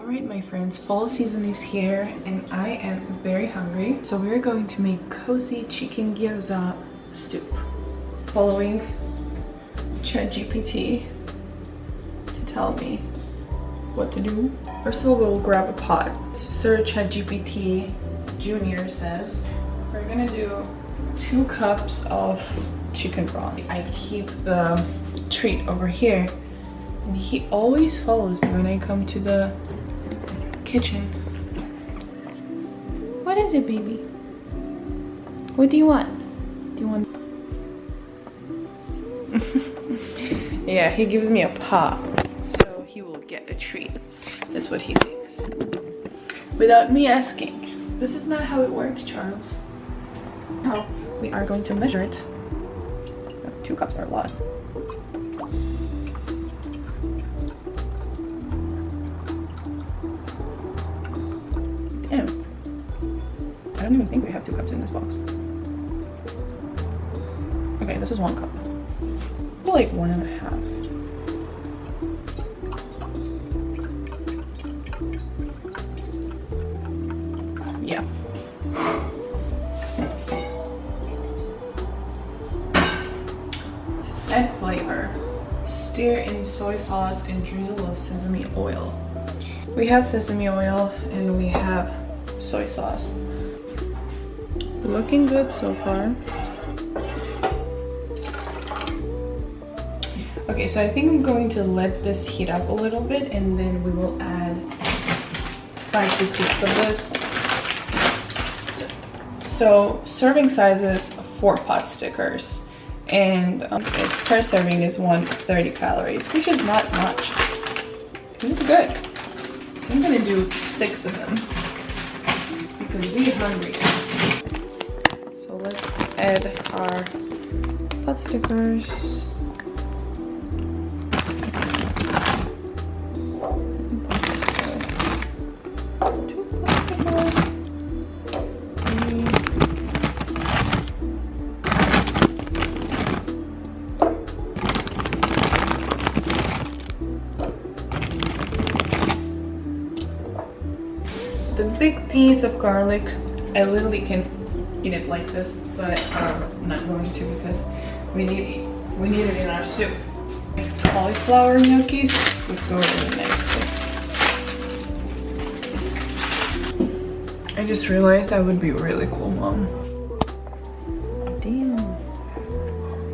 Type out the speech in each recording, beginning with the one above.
Alright my friends, fall season is here and I am very hungry. So we're going to make cozy chicken gyoza soup. Following ChatGPT to tell me what to do. First of all, we'll grab a pot. Sir ChatGPT Junior says we're gonna do 2 cups of chicken broth. I keep the treat over here and he always follows me when I come to the kitchen. What is it, baby? What do you want? Do you want? Yeah, he gives me a paw, so he will get a treat. That's what he thinks. Without me asking. This is not how it works, Charles. Now, we are going to measure it. 2 cups are a lot. Damn. I don't even think we have 2 cups in this box. Okay, this is 1 cup. I feel like 1.5. Yeah. Add flavor. Stir in soy sauce and drizzle of sesame oil. We have sesame oil and we have soy sauce. Looking good so far. Okay, so I think I'm going to let this heat up a little bit and then we will add 5 to 6 of this. So serving sizes 4 pot stickers, and its per serving is 130 calories, which is not much. This is good. So I'm gonna do 6 of them because we're hungry. So let's add our pot stickers. The big piece of garlic, I literally can eat it like this, but I'm not going to because we need it in our soup. Cauliflower gnocchis would go really nicely. I just realized that would be really cool, Mom. Damn.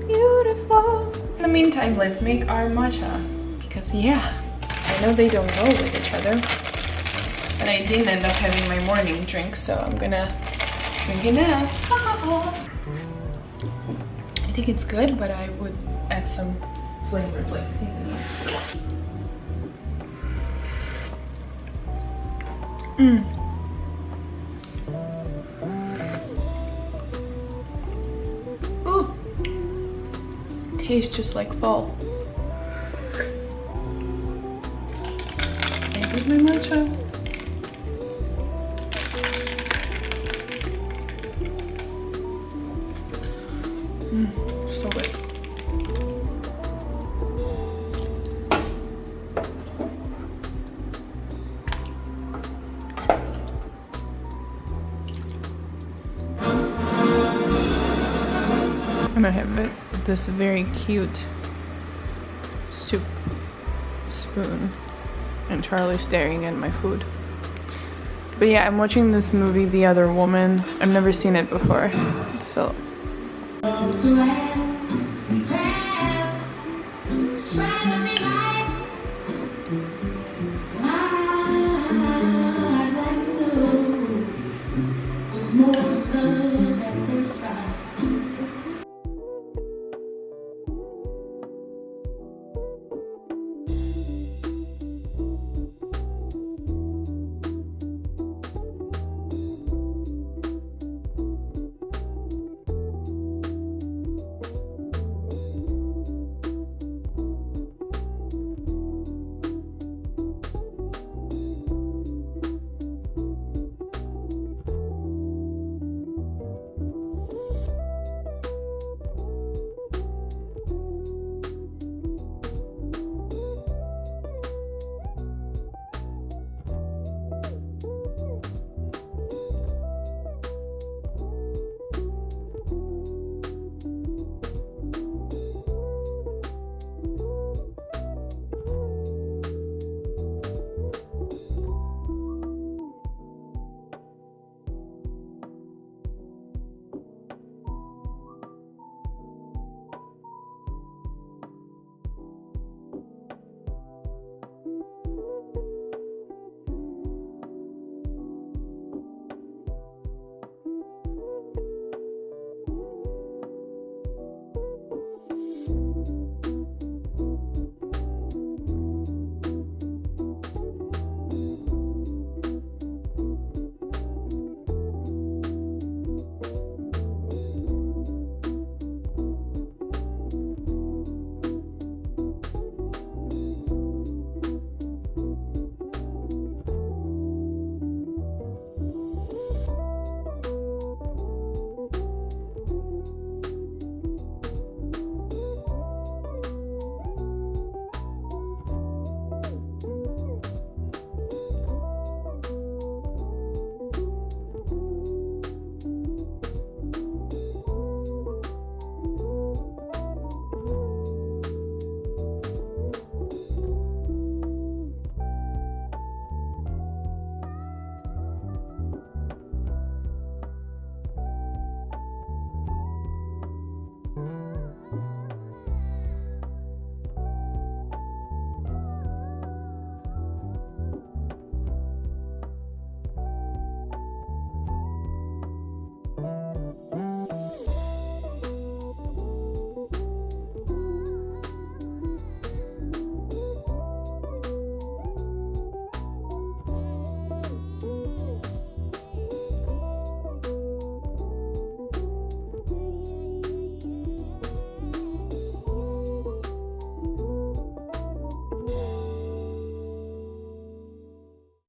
Beautiful. In the meantime, let's make our matcha. Because yeah, I know they don't go with each other. And I didn't end up having my morning drink, so I'm gonna drink it now. I think it's good, but I would add some flavors like seasoning. Ooh, tastes just like fall. I did my matcha. So good. I'm gonna have this very cute soup spoon and Charlie staring at my food. But yeah, I'm watching this movie, The Other Woman. I've never seen it before, so.